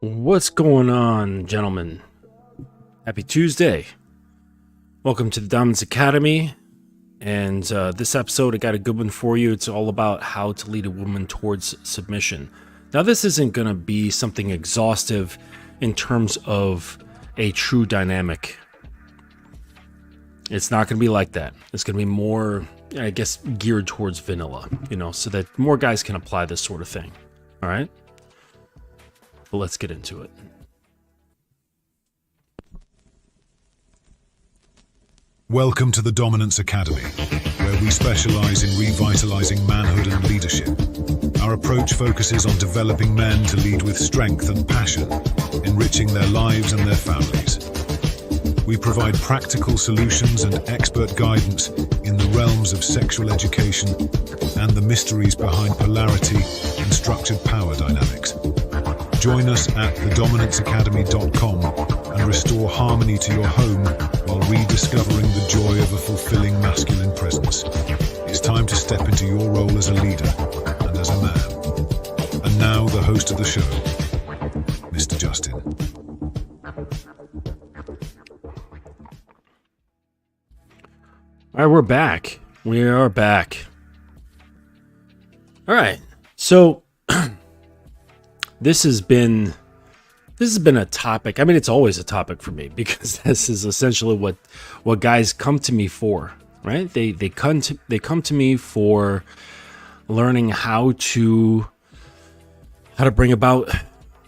What's going on, gentlemen? Happy Tuesday. Welcome to the Dominance Academy. And this episode, I got a good one for you. It's all about how to lead a woman towards submission. Now, this isn't going to be something exhaustive in terms of a true dynamic. It's not going to be like that. It's going to be more, I guess, geared towards vanilla, so that more guys can apply this sort of thing. All right? But let's get into it. Welcome to the Dominance Academy, where we specialize in revitalizing manhood and leadership. Our approach focuses on developing men to lead with strength and passion, enriching their lives and their families. We provide practical solutions and expert guidance in the realms of sexual education and the mysteries behind polarity and structured power dynamics. Join us at thedominanceacademy.com and restore harmony to your home while rediscovering the joy of a fulfilling masculine presence. It's time to step into your role as a leader and as a man. And now the host of the show, Mr. Justin. All right, we're back. We are back. All right. So this has been a topic. I mean, it's always a topic for me because this is essentially what guys come to me for, right? They come to me for learning how to bring about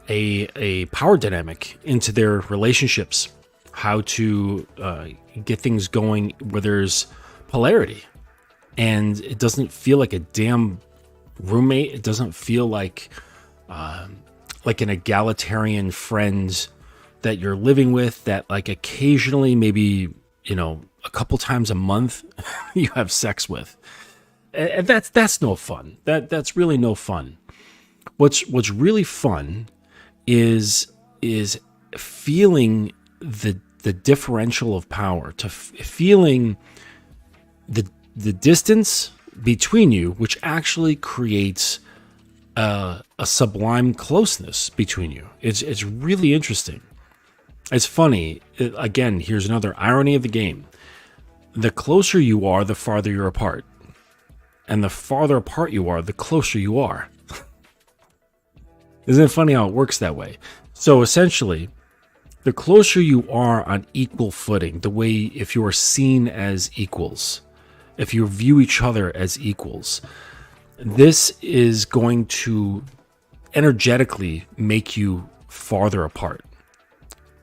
a power dynamic into their relationships, how to get things going where there's polarity, and it doesn't feel like a damn roommate. It doesn't feel like an egalitarian friend that you're living with, that like occasionally, maybe, a couple times a month you have sex with. And that's no fun. That's really no fun. What's really fun is feeling the differential of power, feeling the distance between you, which actually creates a sublime closeness between you. It's really interesting. It's funny. Again, here's another irony of the game. The closer you are, the farther you're apart. And the farther apart you are, the closer you are. Isn't it funny how it works that way? So essentially, the closer you are on equal footing, the way if you are seen as equals, if you view each other as equals, this is going to energetically make you farther apart.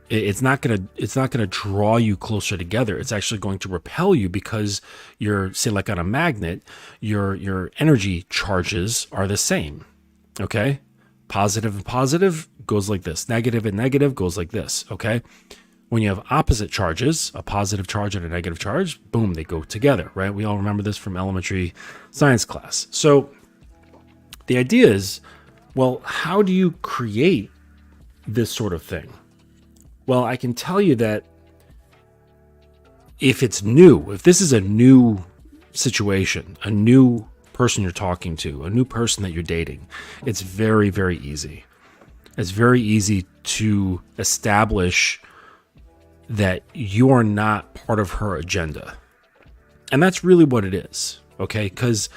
It's not gonna draw you closer together. It's actually going to repel you because you're, say, like on a magnet, your energy charges are the same. Okay? Positive and positive goes like this. Negative and negative goes like this. Okay? When you have opposite charges, a positive charge and a negative charge, boom, they go together, right? We all remember this from elementary science class. So the idea is, well, how do you create this sort of thing? Well, I can tell you that if it's new, if this is a new situation, a new person you're talking to, a new person that you're dating, it's very, very easy. It's very easy to establish that you are not part of her agenda. And that's really what it is, okay? Because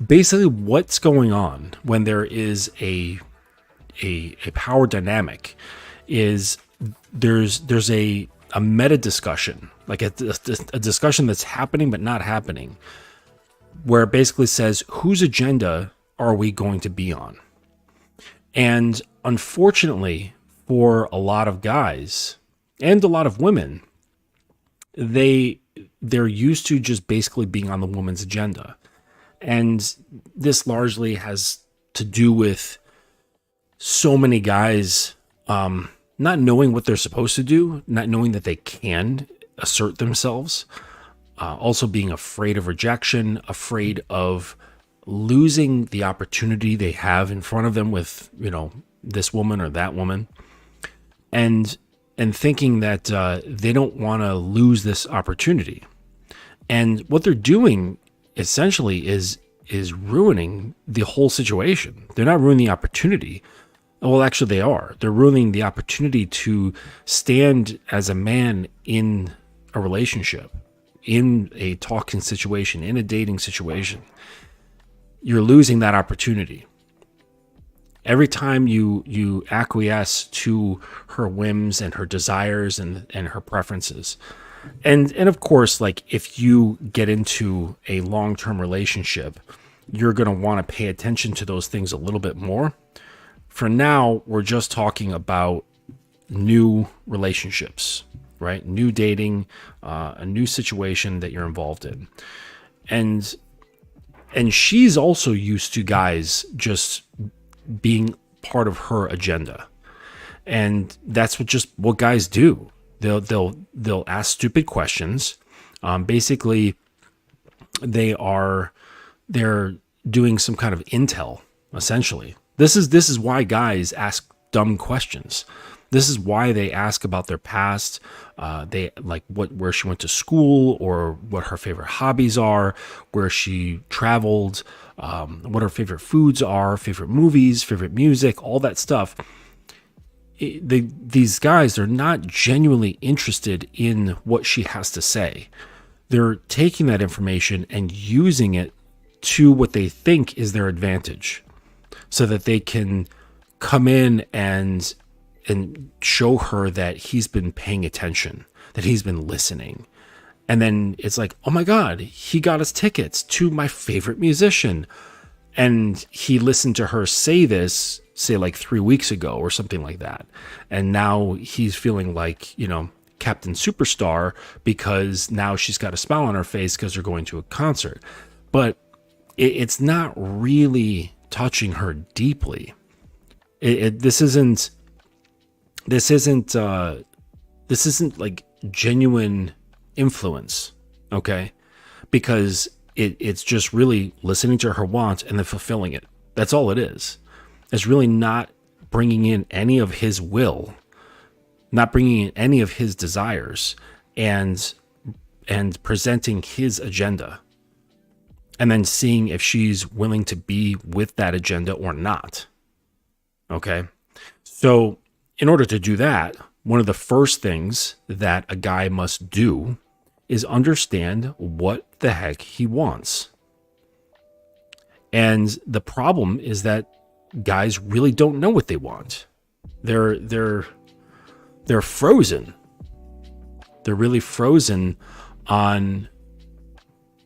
basically what's going on when there is a power dynamic is there's a meta discussion, like a discussion that's happening but not happening, where it basically says, whose agenda are we going to be on? And unfortunately for a lot of guys and a lot of women, they're used to just basically being on the woman's agenda. And this largely has to do with so many guys not knowing what they're supposed to do, not knowing that they can assert themselves, also being afraid of rejection, afraid of losing the opportunity they have in front of them with, this woman or that woman, and thinking that they don't want to lose this opportunity. And what they're doing essentially is ruining the whole situation. They're not ruining the opportunity. Well, actually, they are. They're ruining the opportunity to stand as a man in a relationship, in a talking situation, in a dating situation. You're losing that opportunity. Every time you acquiesce to her whims and her desires and her preferences. And of course, like if you get into a long-term relationship, you're going to want to pay attention to those things a little bit more. For now, we're just talking about new relationships, right? New dating, a new situation that you're involved in. And she's also used to guys just being part of her agenda. And that's what guys do. They'll ask stupid questions. Basically, they're doing some kind of intel, essentially. This is why guys ask dumb questions. This is why they ask about their past. They like where she went to school, or what her favorite hobbies are, where she traveled, what her favorite foods are, favorite movies, favorite music, all that stuff. These guys, they're not genuinely interested in what she has to say. They're taking that information and using it to what they think is their advantage, so that they can come in and show her that he's been paying attention, that he's been listening. And then it's like, oh my God, he got us tickets to my favorite musician. And he listened to her say this, say like 3 weeks ago or something like that. And now he's feeling like, Captain Superstar, because now she's got a smile on her face because they're going to a concert. But it's not really touching her deeply. This isn't like genuine influence, okay? Because it's just really listening to her wants and then fulfilling it. That's all it is. It's really not bringing in any of his will, not bringing in any of his desires, and presenting his agenda, and then seeing if she's willing to be with that agenda or not. Okay? So in order to do that, one of the first things that a guy must do is understand what the heck he wants. And the problem is that guys really don't know what they want. They're frozen. They're really frozen on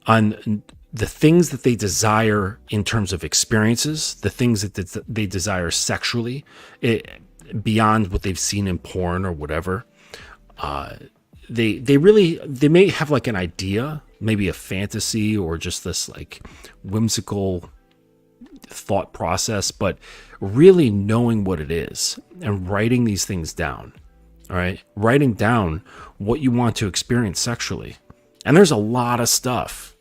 the things that they desire in terms of experiences, the things that they desire sexually, beyond what they've seen in porn or whatever. They may have like an idea, maybe a fantasy, or just this like whimsical thought process, but really knowing what it is and writing these things down. All right, writing down what you want to experience sexually. And there's a lot of stuff.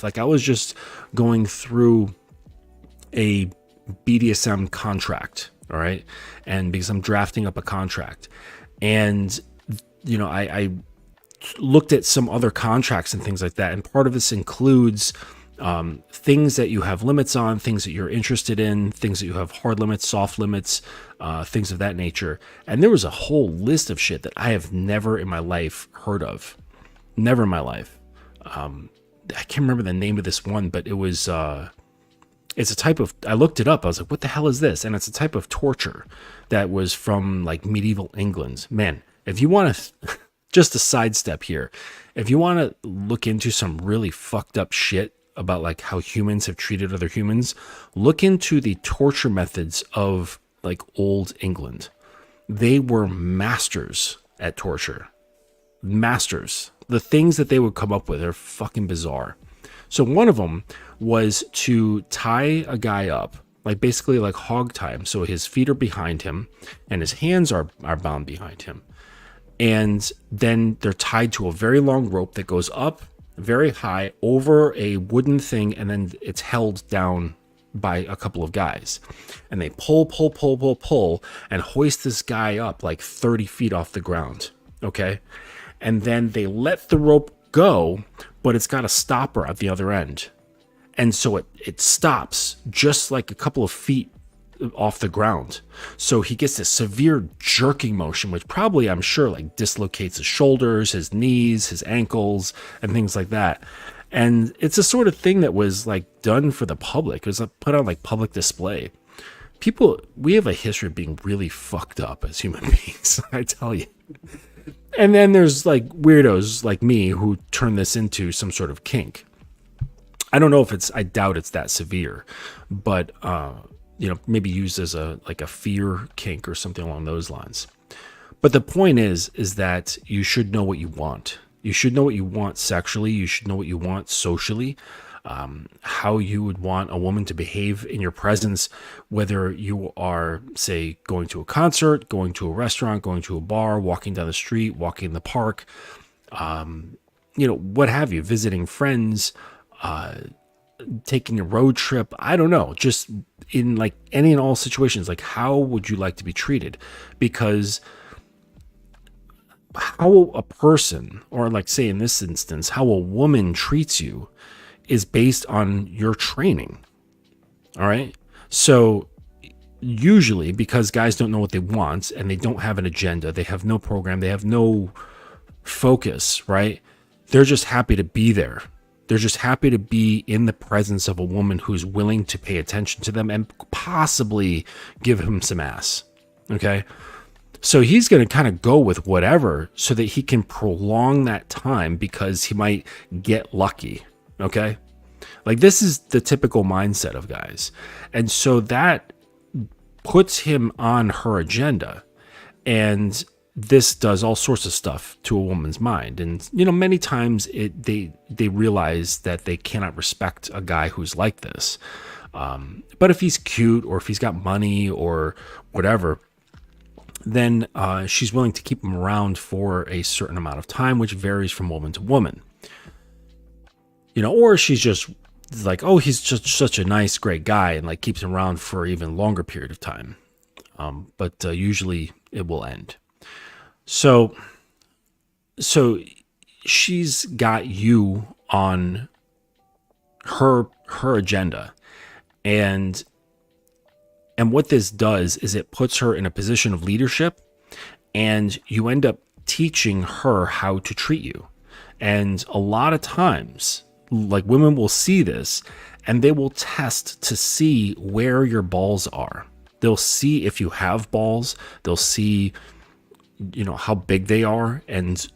Like I was just going through a BDSM contract, all right? And because I'm drafting up a contract, and I looked at some other contracts and things like that. And part of this includes things that you have limits on, things that you're interested in, things that you have hard limits, soft limits, things of that nature. And there was a whole list of shit that I have never in my life heard of. Never in my life. I can't remember the name of this one, but it was, it's a type of, I looked it up. I was like, what the hell is this? And it's a type of torture that was from like medieval England. Man, if you want to, just a sidestep here, if you want to look into some really fucked up shit about like how humans have treated other humans, look into the torture methods of like old England. They were masters at torture. Masters. The things that they would come up with are fucking bizarre. So one of them was to tie a guy up, like basically like hog tie him. So his feet are behind him and his hands are bound behind him. And then they're tied to a very long rope that goes up very high over a wooden thing, and then it's held down by a couple of guys. And they pull, and hoist this guy up like 30 feet off the ground. Okay? And then they let the rope go, but it's got a stopper at the other end. And so it stops just like a couple of feet off the ground. So he gets this severe jerking motion, which probably, I'm sure, like dislocates his shoulders, his knees, his ankles, and things like that. And it's a sort of thing that was like done for the public. It was put on like public display. People, we have a history of being really fucked up as human beings, I tell you. And then there's like weirdos like me who turn this into some sort of kink. I don't know if I doubt it's that severe, but, maybe used as a fear kink or something along those lines. But the point is that you should know what you want. You should know what you want sexually. You should know what you want socially, how you would want a woman to behave in your presence, whether you are, say, going to a concert, going to a restaurant, going to a bar, walking down the street, walking in the park, what have you, visiting friends, taking a road trip. I don't know, just in like any and all situations, like how would you like to be treated? Because how a person, or like say in this instance, how a woman treats you is based on your training. All right. So usually, because guys don't know what they want and they don't have an agenda, they have no program, they have no focus, right? They're just happy to be there. They're just happy to be in the presence of a woman who's willing to pay attention to them and possibly give him some ass. Okay. So he's going to kind of go with whatever so that he can prolong that time because he might get lucky. Okay. Like this is the typical mindset of guys. And so that puts him on her agenda. And this does all sorts of stuff to a woman's mind. And, many times they realize that they cannot respect a guy who's like this. But if he's cute or if he's got money or whatever, then she's willing to keep him around for a certain amount of time, which varies from woman to woman. Or she's just like, oh, he's just such a nice, great guy, and like keeps him around for an even longer period of time. But usually it will end. So she's got you on her agenda, and what this does is it puts her in a position of leadership, and you end up teaching her how to treat you. And a lot of times, like women will see this and they will test to see where your balls are. They'll see if you have balls. They'll see, how big they are and,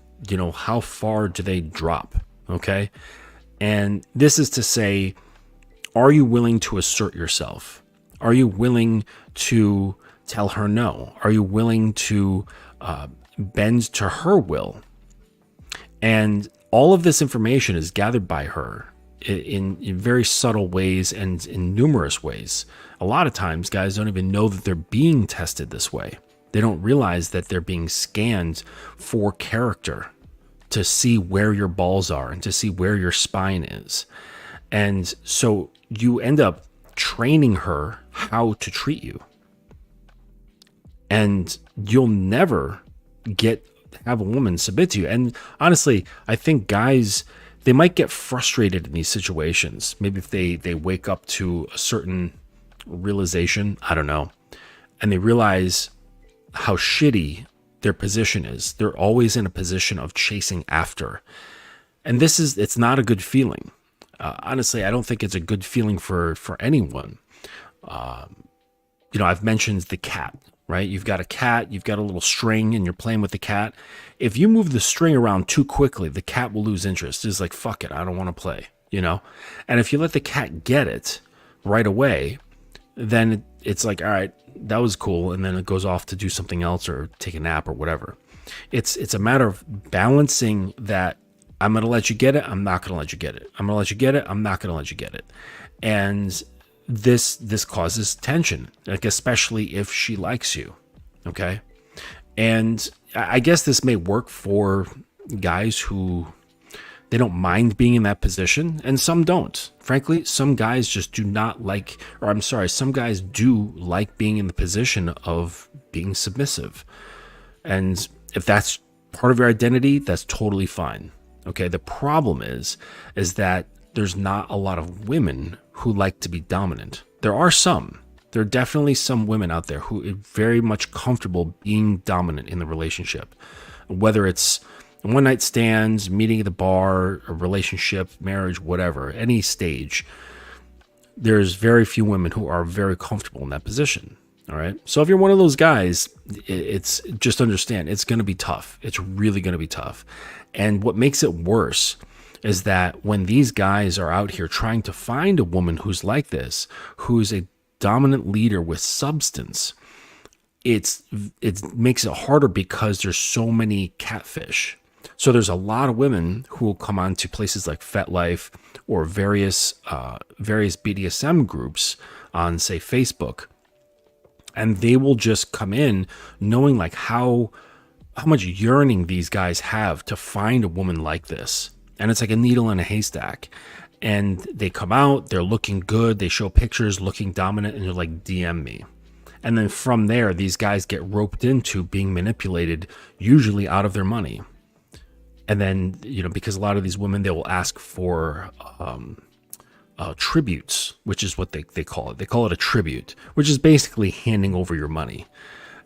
how far do they drop. Okay. And this is to say, are you willing to assert yourself? Are you willing to tell her no? Are you willing to bend to her will? And all of this information is gathered by her in very subtle ways and in numerous ways. A lot of times, guys don't even know that they're being tested this way. They don't realize that they're being scanned for character to see where your balls are and to see where your spine is. And so you end up training her how to treat you. And you'll never have a woman submit to you. And honestly, I think guys, they might get frustrated in these situations. Maybe if they wake up to a certain realization, I don't know, and they realize how shitty their position is. They're always in a position of chasing after. And it's not a good feeling. Honestly, I don't think it's a good feeling for anyone. I've mentioned the cat, right? You've got a cat, you've got a little string, and you're playing with the cat. If you move the string around too quickly, the cat will lose interest. It's like, fuck it, I don't want to play, And if you let the cat get it right away, then it's like, all right, that was cool. And then it goes off to do something else or take a nap or whatever. It's a matter of balancing that. I'm going to let you get it. I'm not going to let you get it. I'm going to let you get it. I'm not going to let you get it. And this causes tension, like especially if she likes you. Okay. And I guess this may work for guys who they don't mind being in that position, and some don't. Frankly, some guys just do not like, or I'm sorry, some guys do like being in the position of being submissive. And if that's part of your identity, that's totally fine. Okay, the problem is that there's not a lot of women who like to be dominant. There are some, There are definitely some women out there who are very much comfortable being dominant in the relationship, whether it's one night stands, meeting at the bar, a relationship, marriage, whatever, any stage. There's very few women who are very comfortable in that position. All right. So if you're one of those guys, it's just understand it's going to be tough. It's really going to be tough. And what makes it worse is that when these guys are out here trying to find a woman who's like this, who's a dominant leader with substance, it makes it harder because there's so many catfish. So there's a lot of women who will come on to places like FetLife or various BDSM groups on, say, Facebook, and they will just come in knowing like how much yearning these guys have to find a woman like this. And it's like a needle in a haystack. And they come out, they're looking good, they show pictures looking dominant, and they're like, DM me. And then from there, these guys get roped into being manipulated, usually out of their money. And then, because a lot of these women, they will ask for tributes, which is what they call it. They call it a tribute, which is basically handing over your money.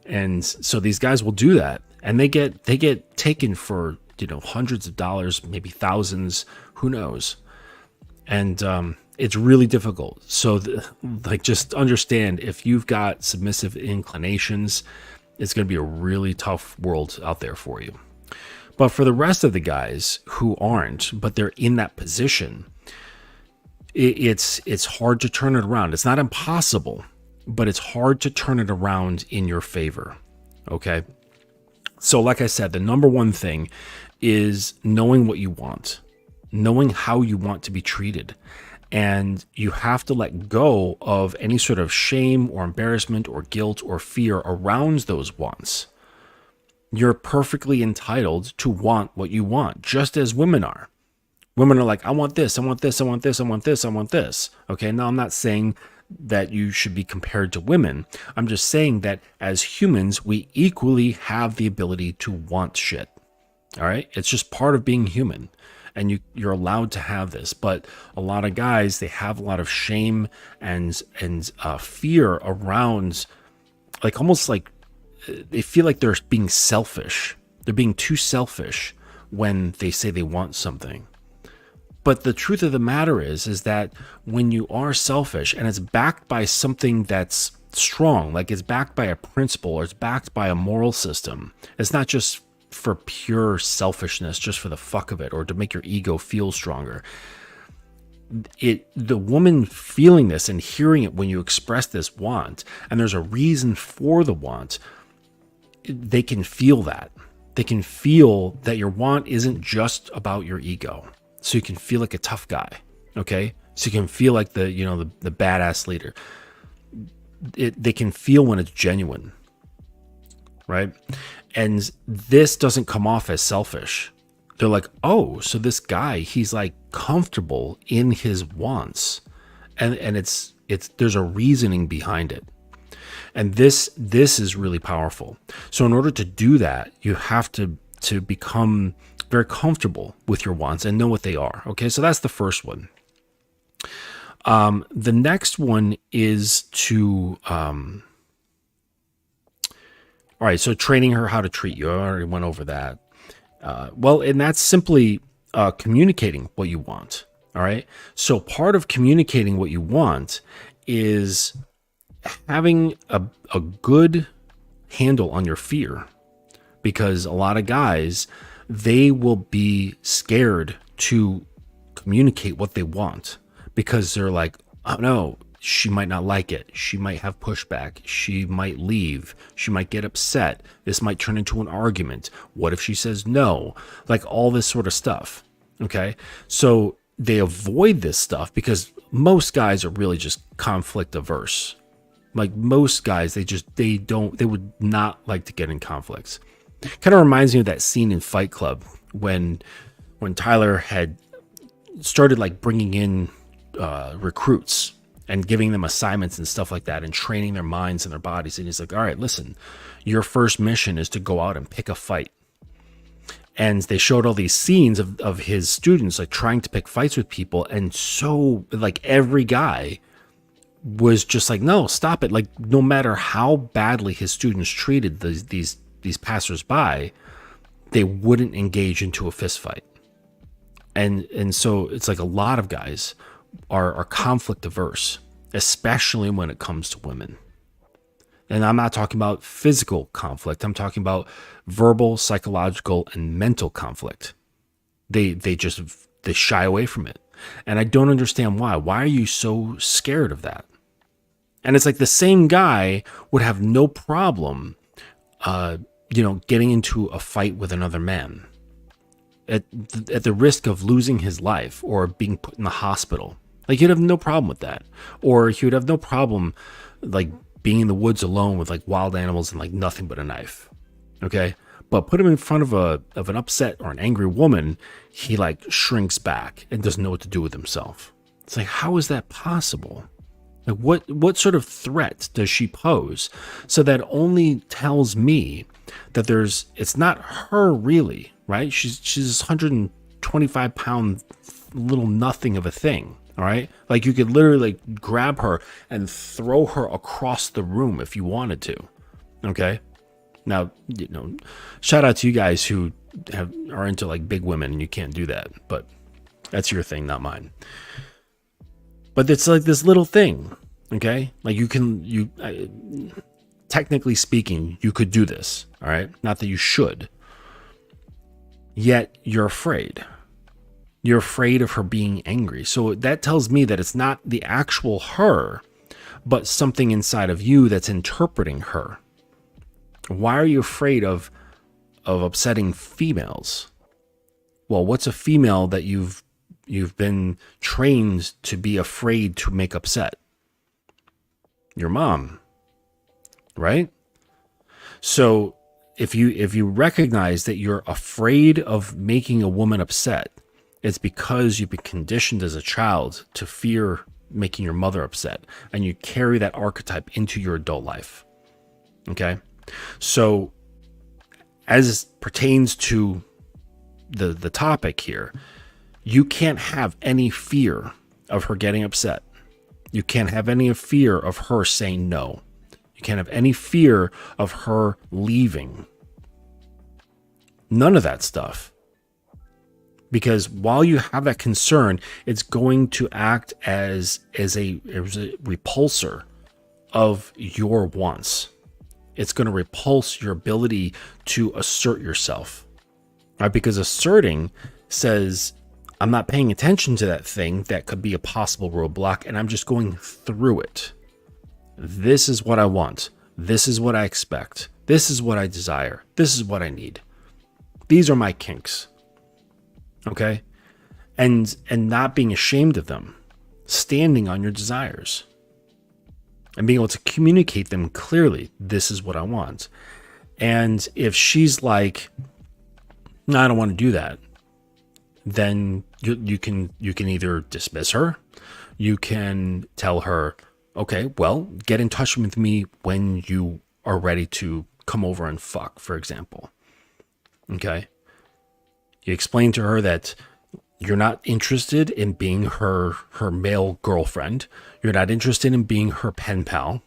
And so these guys will do that, and they get taken for hundreds of dollars, maybe thousands, who knows. And it's really difficult. So just understand, if you've got submissive inclinations, it's going to be a really tough world out there for you. But for the rest of the guys who aren't, but they're in that position, it's hard to turn it around. It's not impossible, but it's hard to turn it around in your favor. Okay. So like I said, the number one thing is knowing what you want, knowing how you want to be treated. And you have to let go of any sort of shame or embarrassment or guilt or fear around those wants. You're perfectly entitled to want what you want, just as women are. Women are like, I want this, I want this, I want this, I want this, I want this. Okay, now I'm not saying that you should be compared to women. I'm just saying that as humans, we equally have the ability to want shit. All right, it's just part of being human, and you're allowed to have this. But a lot of guys, they have a lot of shame and fear around, like almost like they feel like they're being selfish. They're being too selfish when they say they want something. But the truth of the matter is that when you are selfish and it's backed by something that's strong, like it's backed by a principle or it's backed by a moral system, it's not just for pure selfishness, just for the fuck of it, or to make your ego feel stronger. The woman feeling this and hearing it when you express this want, and there's a reason for the want, they can feel that. They can feel that your want isn't just about your ego. So you can feel like a tough guy, okay? So you can feel like the badass leader. They can feel when it's genuine, right? And this doesn't come off as selfish. They're like, oh, so this guy, he's like comfortable in his wants, and it's there's a reasoning behind it. And this is really powerful. So in order to do that, you have to become very comfortable with your wants and know what they are. Okay, so that's the first one. The next one is to, all right, so training her how to treat you. I already went over that. And that's simply communicating what you want. All right, so part of communicating what you want is having a good handle on your fear, because a lot of guys, they will be scared to communicate what they want because they're like, oh no, she might not like it. She might have pushback. She might leave. She might get upset. This might turn into an argument. What if she says no? Like all this sort of stuff. Okay. So they avoid this stuff because most guys are really just conflict averse. Like most guys, they would not like to get in conflicts. Kind of reminds me of that scene in Fight Club when Tyler had started like bringing in recruits and giving them assignments and stuff like that and training their minds and their bodies. And he's like, all right, listen, your first mission is to go out and pick a fight. And they showed all these scenes of his students like trying to pick fights with people. And so like every guy was just like, no, stop it. Like, no matter how badly his students treated these passersby, they wouldn't engage into a fist fight. And so it's like a lot of guys are conflict averse, especially when it comes to women. And I'm not talking about physical conflict. I'm talking about verbal, psychological, and mental conflict. They shy away from it. And I don't understand why. Why are you so scared of that? And it's like the same guy would have no problem, getting into a fight with another man at the risk of losing his life or being put in the hospital. Like, he'd have no problem with that. Or he would have no problem, like, being in the woods alone with, like, wild animals and, like, nothing but a knife. Okay? But put him in front of an upset or an angry woman, he, like, shrinks back and doesn't know what to do with himself. It's like, how is that possible? Like, what sort of threat does she pose? So that only tells me that it's not her really, right? She's this 125-pound little nothing of a thing, all right? Like, you could literally, like, grab her and throw her across the room if you wanted to, okay? Now, shout out to you guys who are into, like, big women and you can't do that, but that's your thing, not mine. But it's like this little thing, okay? Like, technically speaking, you could do this, all right? Not that you should. Yet you're afraid. You're afraid of her being angry. So that tells me that it's not the actual her, but something inside of you that's interpreting her. Why are you afraid of upsetting females? Well, what's a female that you've been trained to be afraid to make upset? Your mom, right? So if you recognize that you're afraid of making a woman upset, it's because you've been conditioned as a child to fear making your mother upset, and you carry that archetype into your adult life. Okay? So as pertains to the topic here, you can't have any fear of her getting upset. You can't have any fear of her saying no. You can't have any fear of her leaving. None of that stuff. Because while you have that concern, it's going to act as a repulsor of your wants. It's going to repulse your ability to assert yourself. Right? Because asserting says, I'm not paying attention to that thing that could be a possible roadblock, and I'm just going through it. This is what I want. This is what I expect. This is what I desire. This is what I need. These are my kinks. Okay? And not being ashamed of them. Standing on your desires. And being able to communicate them clearly. This is what I want. And if she's like, no, I don't want to do that, then you can either dismiss her. You can tell her, okay, well, get in touch with me when you are ready to come over and fuck, for example. Okay? You explain to her that you're not interested in being her male girlfriend. You're not interested in being her pen pal.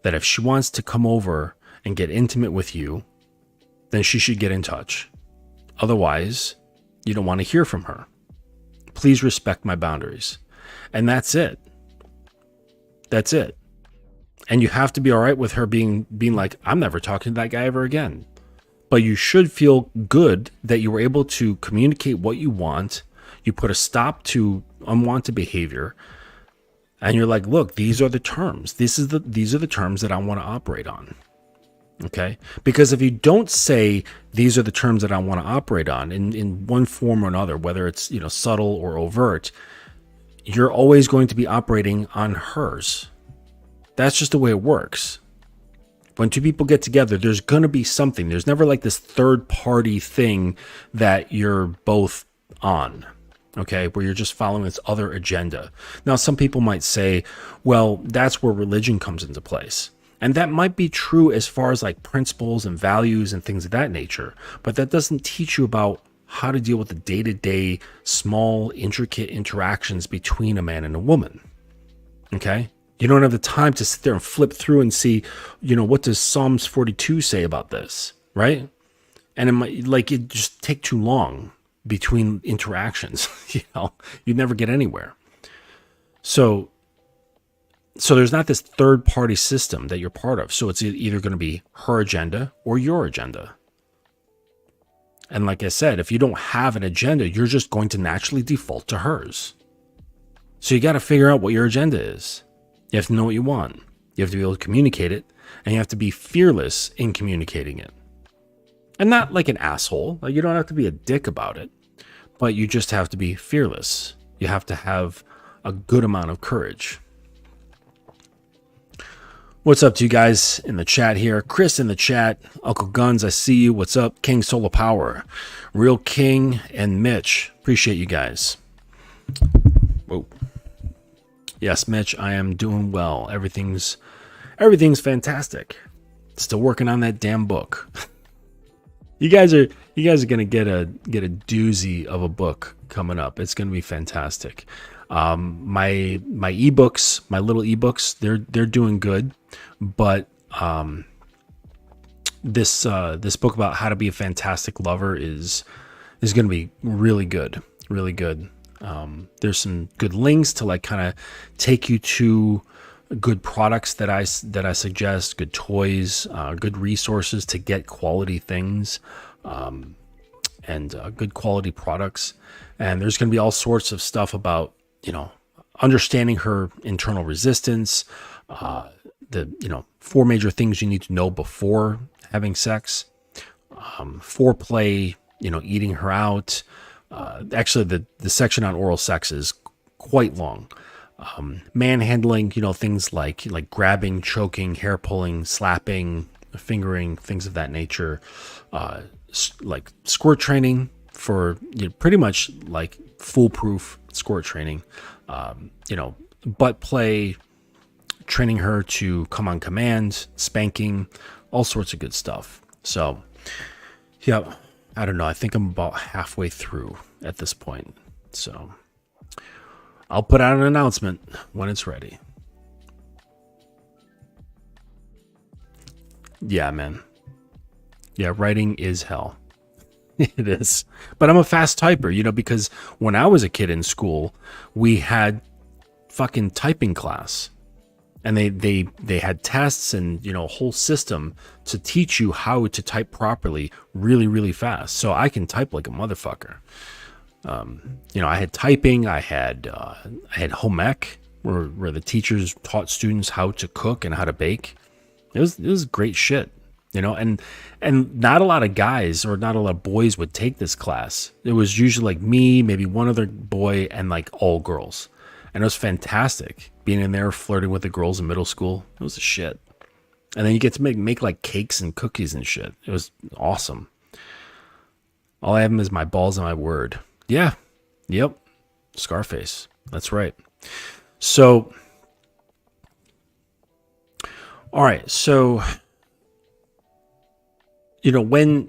That if she wants to come over and get intimate with you, then she should get in touch. Otherwise, you don't want to hear from her. Please respect my boundaries. And that's it. That's it. And you have to be all right with her being like, I'm never talking to that guy ever again. But you should feel good that you were able to communicate what you want. You put a stop to unwanted behavior. And you're like, look, these are the terms. These are the terms that I want to operate on. Okay? Because if you don't say these are the terms that I want to operate on in one form or another, whether it's, subtle or overt, you're always going to be operating on hers. That's just the way it works. When two people get together, there's going to be something. There's never like this third party thing that you're both on, okay, where you're just following this other agenda. Now, some people might say, well, that's where religion comes into place. And that might be true as far as like principles and values and things of that nature. But that doesn't teach you about how to deal with the day-to-day, small, intricate interactions between a man and a woman. Okay. You don't have the time to sit there and flip through and see, what does Psalms 42 say about this, right? And it might it just take too long between interactions. You'd never get anywhere. So there's not this third party system that you're part of. So it's either going to be her agenda or your agenda. And like I said, if you don't have an agenda, you're just going to naturally default to hers. So you got to figure out what your agenda is. You have to know what you want. You have to be able to communicate it, and you have to be fearless in communicating it. And not like an asshole. Like, you don't have to be a dick about it, but you just have to be fearless. You have to have a good amount of courage. What's up to you guys in the chat here? Chris in the chat. Uncle Guns, I see you. What's up? King Solar Power. Real King and Mitch. Appreciate you guys. Whoa. Yes, Mitch, I am doing well. Everything's fantastic. Still working on that damn book. You guys are gonna get a doozy of a book coming up. It's gonna be fantastic. My ebooks, my little ebooks, they're doing good, but this book about how to be a fantastic lover is going to be really good. There's some good links to kind of take you to good products that I suggest, good toys, good resources to get quality things, and good quality products. And there's going to be all sorts of stuff about understanding her internal resistance, the 4 major things you need to know before having sex, foreplay, eating her out. Actually, the section on oral sex is quite long. Manhandling, things like grabbing, choking, hair pulling, slapping, fingering, things of that nature. Like squirt training for pretty much like foolproof squirt training. Butt play, training her to come on command, spanking, all sorts of good stuff. So, yeah, I don't know. I think I'm about halfway through at this point. So I'll put out an announcement when it's ready. Yeah, man. Yeah, writing is hell. It is. But I'm a fast typer, because when I was a kid in school, we had fucking typing class. And they had tests and, a whole system to teach you how to type properly really, really fast. So I can type like a motherfucker. I had typing, I had home ec where the teachers taught students how to cook and how to bake. It was great shit. And not a lot of guys or not a lot of boys would take this class. It was usually like me, maybe one other boy, and like all girls. And it was fantastic being in there flirting with the girls in middle school. It was a shit. And then you get to make like cakes and cookies and shit. It was awesome. All I have is my balls and my word. Yeah. Yep. Scarface. That's right. So, all right. So, when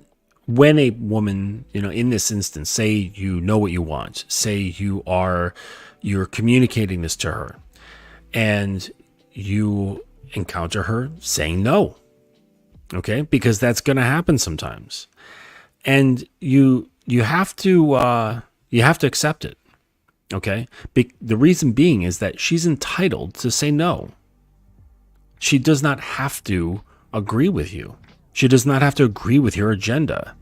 a woman, in this instance, say you know what you want, say you're communicating this to her, and you encounter her saying no, okay, because that's going to happen sometimes, and you have to accept it, okay. The reason being is that she's entitled to say no. She does not have to agree with you. She does not have to agree with your agenda,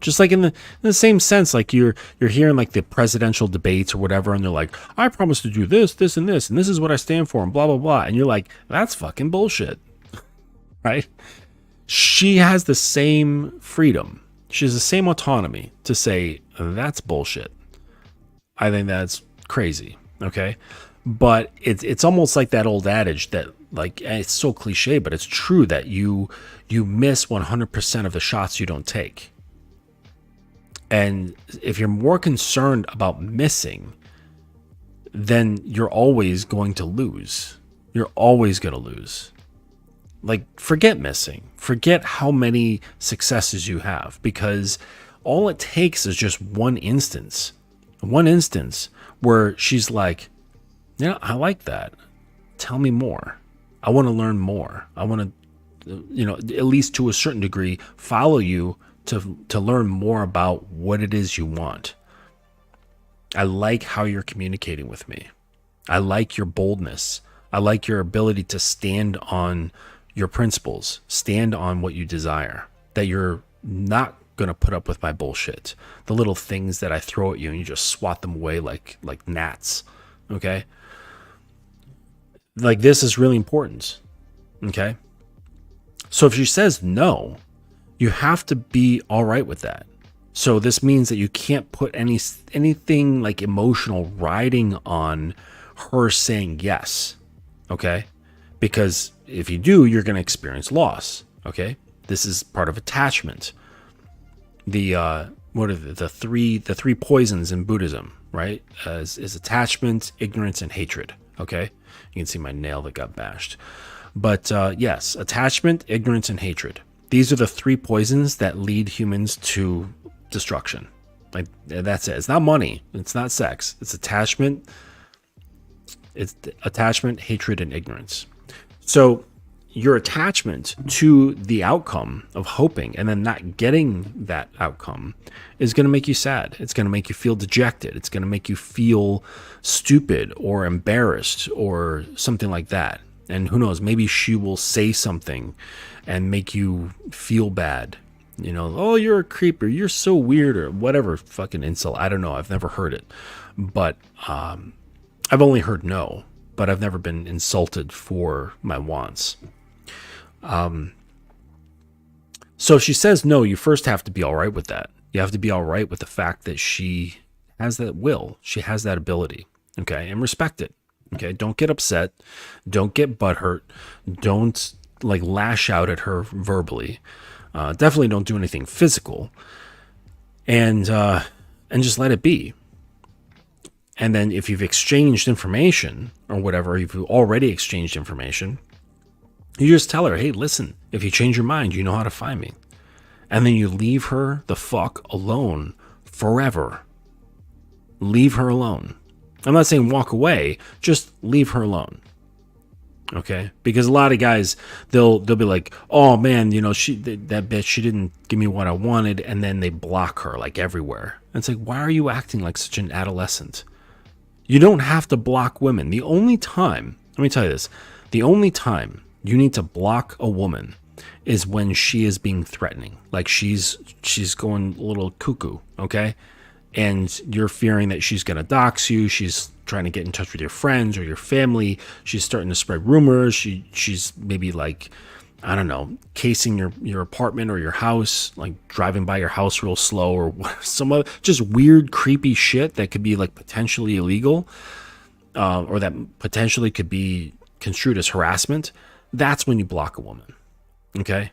just like in the same sense, like you're hearing like the presidential debates or whatever, and they're like, I promise to do this, this, and this is what I stand for, and blah, blah, blah. And you're like, that's fucking bullshit, right? She has the same freedom. She has the same autonomy to say, that's bullshit. I think that's crazy, okay? But it's almost like that old adage that, like, it's so cliche, but it's true that you miss 100% of the shots you don't take. And if you're more concerned about missing, then you're always going to lose. You're always going to lose. Like, forget missing. Forget how many successes you have, because all it takes is just one instance where she's like, I like that. tell me more. I want to learn more. I want to, at least to a certain degree, follow you to learn more about what it is you want. I like how you're communicating with me. I like your boldness. I like your ability to stand on your principles, stand on what you desire, that you're not going to put up with my bullshit. The little things that I throw at you and you just swat them away like gnats. Okay? Like, this is really important. Okay? So if she says no, you have to be all right with that. So this means that you can't put anything like emotional riding on her saying yes. Okay? Because if you do, you're going to experience loss. Okay? This is part of attachment. What are the three poisons in Buddhism, right? Is attachment, ignorance, and hatred. Okay? You can see my nail that got bashed. But yes, attachment, ignorance, and hatred. These are the three poisons that lead humans to destruction. Like, that's it. It's not money. It's not sex. It's attachment. It's attachment, hatred, and ignorance. So your attachment to the outcome of hoping and then not getting that outcome is going to make you sad. It's going to make you feel dejected. It's going to make you feel stupid or embarrassed or something like that. And who knows, maybe she will say something and make you feel bad. Oh, you're a creeper. You're so weird, or whatever fucking insult. I don't know. I've never heard it. But I've only heard no, but I've never been insulted for my wants. So if she says no, you first have to be all right with that. You have to be all right with the fact that she has that will. She has that ability. Okay. And respect it. Okay. Don't get upset. Don't get butthurt. Don't lash out at her verbally. Definitely don't do anything physical. And just let it be. And then if you've exchanged information or whatever, if you've already exchanged information, you just tell her, hey, listen, if you change your mind, you know how to find me. And then you leave her the fuck alone forever. Leave her alone. I'm not saying walk away, just leave her alone. Okay? Because a lot of guys, they'll be like, oh man, that bitch, she didn't give me what I wanted, and then they block her everywhere. And it's like, why are you acting like such an adolescent? You don't have to block women. The only time, let me tell you this, the only time you need to block a woman is when she is being threatening. Like she's going a little cuckoo, okay? And you're fearing that she's going to dox you. She's trying to get in touch with your friends or your family. She's starting to spread rumors. She's maybe I don't know, casing your apartment or your house, driving by your house real slow, or some other just weird, creepy shit that could be potentially illegal, or that potentially could be construed as harassment. That's when you block a woman. Okay?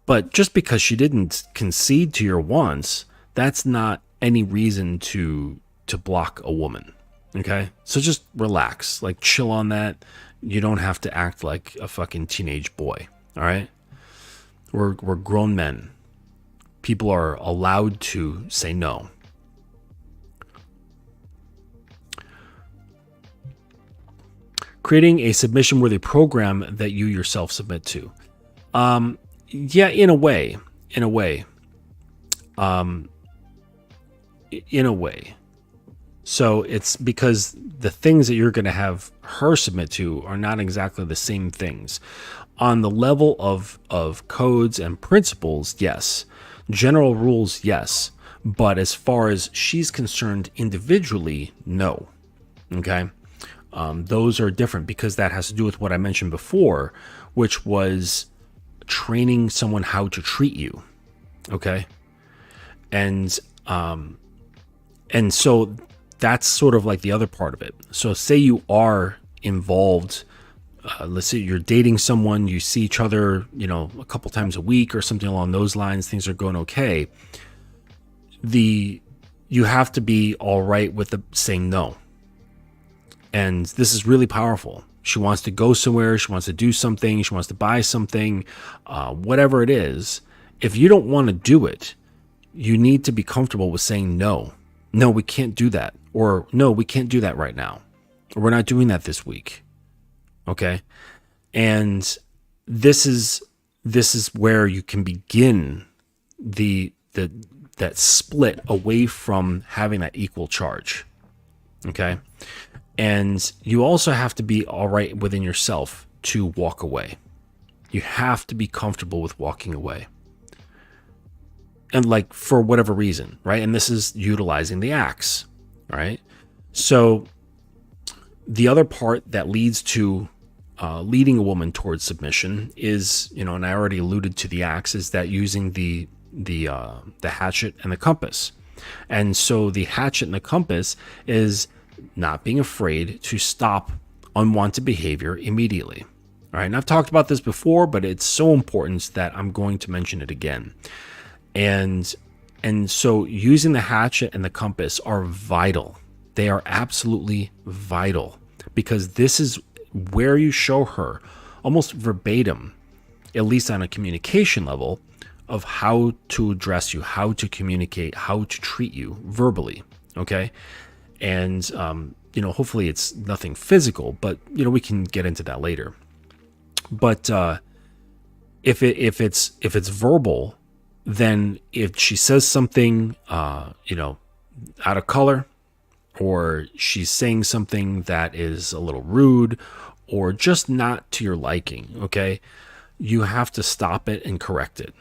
But just because she didn't concede to your wants, that's not any reason to block a woman. Okay? So just relax. Chill on that. You don't have to act like a fucking teenage boy. All right? We're grown men. People are allowed to say no. Creating a submission-worthy program that you yourself submit to. Yeah, in a way. In a way. So it's because the things that you're going to have her submit to are not exactly the same things. On the level of codes and principles, yes. General rules, yes. But as far as she's concerned individually, no. Okay? Those are different because that has to do with what I mentioned before, which was training someone how to treat you. Okay? And so that's sort of the other part of it. So say you are involved, let's say you're dating someone, you see each other, a couple times a week or something along those lines, things are going okay. You have to be all right with saying no. And this is really powerful. She wants to go somewhere, she wants to do something, she wants to buy something, whatever it is. If you don't want to do it, you need to be comfortable with saying no. No, we can't do that. Or no, we can't do that right now. Or we're not doing that this week. Okay. And this is where you can begin that split away from having that equal charge. Okay. And you also have to be all right within yourself to walk away. You have to be comfortable with walking away. And like for whatever reason, right? And this is utilizing the axe, right? So the other part that leads to leading a woman towards submission is, and I already alluded to the axe, is that using the hatchet and the compass. And so the hatchet and the compass is not being afraid to stop unwanted behavior immediately. All right. And I've talked about this before, but it's so important that I'm going to mention it again. And so using the hatchet and the compass are vital. They are absolutely vital, because this is where you show her almost verbatim, at least on a communication level, of how to address you, how to communicate, how to treat you verbally. Okay. And, hopefully it's nothing physical, but, we can get into that later. But if it's verbal, then if she says something, out of color, or she's saying something that is a little rude or just not to your liking, okay, you have to stop it and correct it.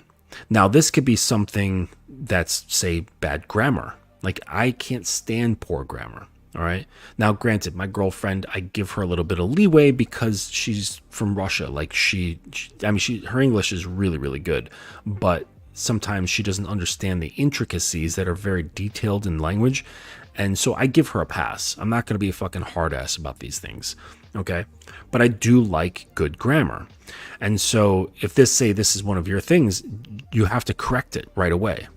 Now, this could be something that's, say, bad grammar. Like, I can't stand poor grammar. All right. Now, granted, my girlfriend, I give her a little bit of leeway because she's from Russia. Like her English is really, really good, but sometimes she doesn't understand the intricacies that are very detailed in language. And so I give her a pass. I'm not going to be a fucking hard ass about these things. Okay. But I do like good grammar. And so if this is one of your things, you have to correct it right away.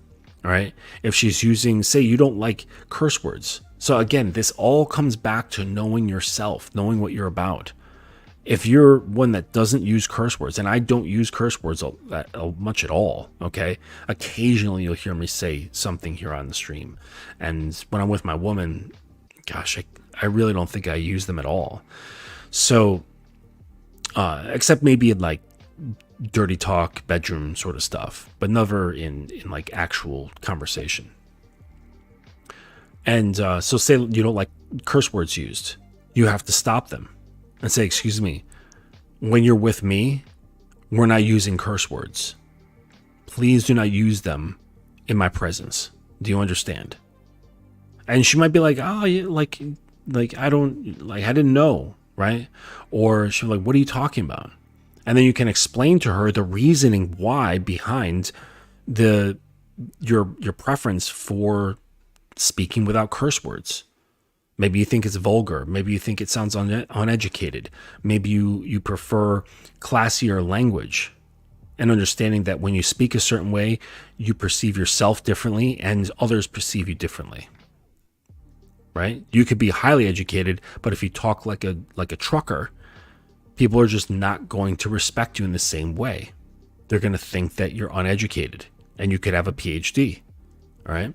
All right. If she's using, say you don't like curse words. So again, this all comes back to knowing yourself, knowing what you're about. If you're one that doesn't use curse words, and I don't use curse words much at all, okay? Occasionally you'll hear me say something here on the stream. And when I'm with my woman, gosh, I really don't think I use them at all. So, except maybe in like dirty talk, bedroom sort of stuff, but never in like actual conversation. And so say you don't like curse words used, you have to stop them and say, excuse me, when you're with me, we're not using curse words. Please do not use them in my presence. Do you understand? And she might be like, oh, yeah, like I didn't know, right? Or she'll be like, what are you talking about? And then you can explain to her the reasoning why behind your preference for speaking without curse words. Maybe you think it's vulgar. Maybe you think it sounds uneducated. Maybe you prefer classier language, and understanding that when you speak a certain way, you perceive yourself differently and others perceive you differently. Right? You could be highly educated, but if you talk like a trucker, people are just not going to respect you in the same way. They're going to think that you're uneducated, and you could have a PhD. All right.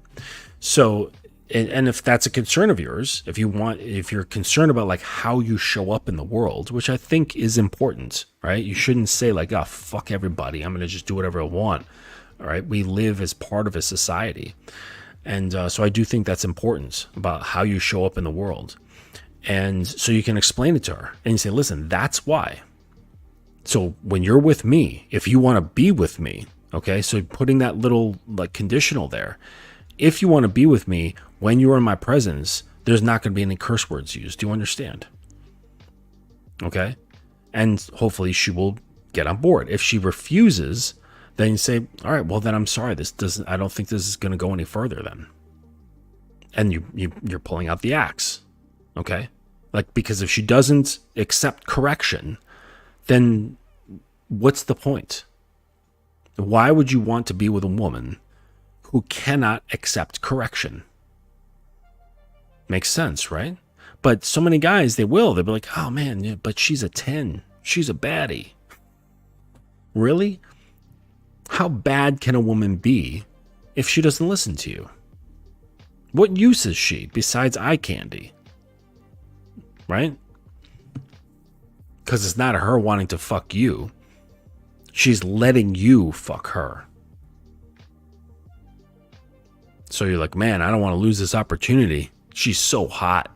So, and if that's a concern of yours, if you're concerned about like how you show up in the world, which I think is important, right? You shouldn't say like, oh, fuck everybody, I'm going to just do whatever I want. All right. We live as part of a society. And so I do think that's important about how you show up in the world. And so you can explain it to her and you say, listen, that's why. So when you're with me, if you want to be with me, okay, so putting that little like conditional there, if you want to be with me when you're in my presence, there's not going to be any curse words used. Do you understand? Okay. And hopefully she will get on board. If she refuses, then you say, all right, well then I'm sorry. I don't think this is going to go any further then. And you're pulling out the axe. Okay. Like, because if she doesn't accept correction, then what's the point? Why would you want to be with a woman who cannot accept correction? Makes sense, right? But so many guys, they'll be like, oh man, yeah, but she's a 10. She's a baddie. Really? How bad can a woman be if she doesn't listen to you? What use is she besides eye candy? Right? because it's not her wanting to fuck you. She's letting you fuck her. So you're like, man, I don't want to lose this opportunity. She's so hot.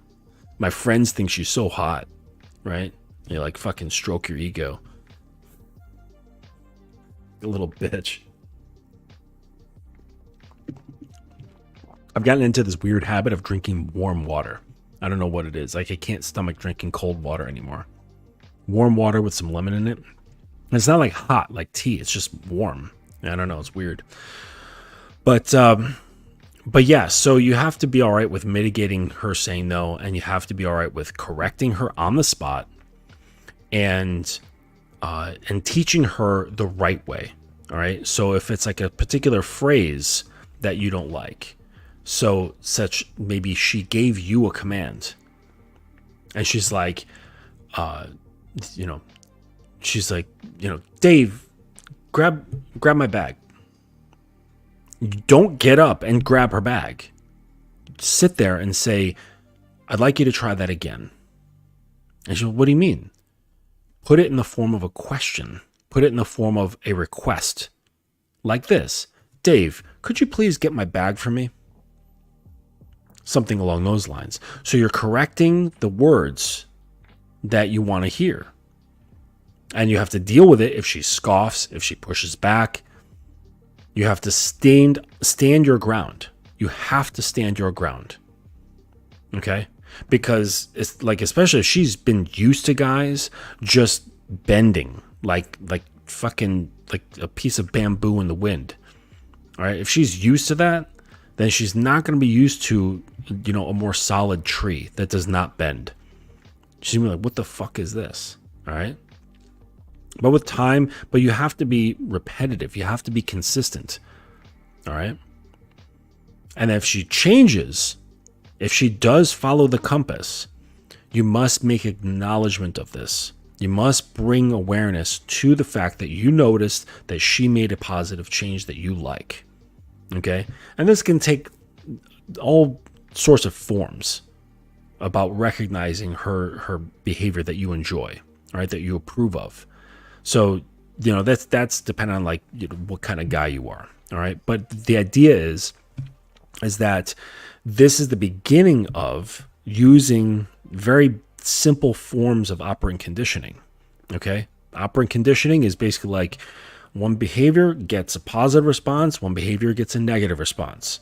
My friends think she's so hot, right? You like fucking stroke your ego. A little bitch. I've gotten into this weird habit of drinking warm water. I don't know what it is. Like, I can't stomach drinking cold water anymore. Warm water with some lemon in it. And it's not like hot, like tea. It's just warm. I don't know. It's weird. But yeah, so you have to be all right with mitigating her saying no, and you have to be all right with correcting her on the spot and teaching her the right way. All right. So if it's like a particular phrase that you don't like, so such maybe she gave you a command and she's like, Dave, grab my bag. You don't get up and grab her bag. Sit there and say, I'd like you to try that again. And she's like, what do you mean? Put it in the form of a question. Put it in the form of a request. Like this. Dave, could you please get my bag for me? Something along those lines. So you're correcting the words that you want to hear. And you have to deal with it if she scoffs, if she pushes back. You have to stand your ground. You have to stand your ground. Okay? Because it's like, especially if she's been used to guys just bending like fucking like a piece of bamboo in the wind. All right? If she's used to that, then she's not going to be used to, a more solid tree that does not bend. She's going to be like, what the fuck is this? All right? But with time, you have to be repetitive. You have to be consistent. All right? And if she changes, if she does follow the compass, you must make acknowledgement of this. You must bring awareness to the fact that you noticed that she made a positive change that you like. Okay? And this can take all sorts of forms about recognizing her behavior that you enjoy, all right, that you approve of. So, that's dependent on what kind of guy you are. All right. But the idea is that this is the beginning of using very simple forms of operant conditioning. Okay. Operant conditioning is basically like one behavior gets a positive response, one behavior gets a negative response.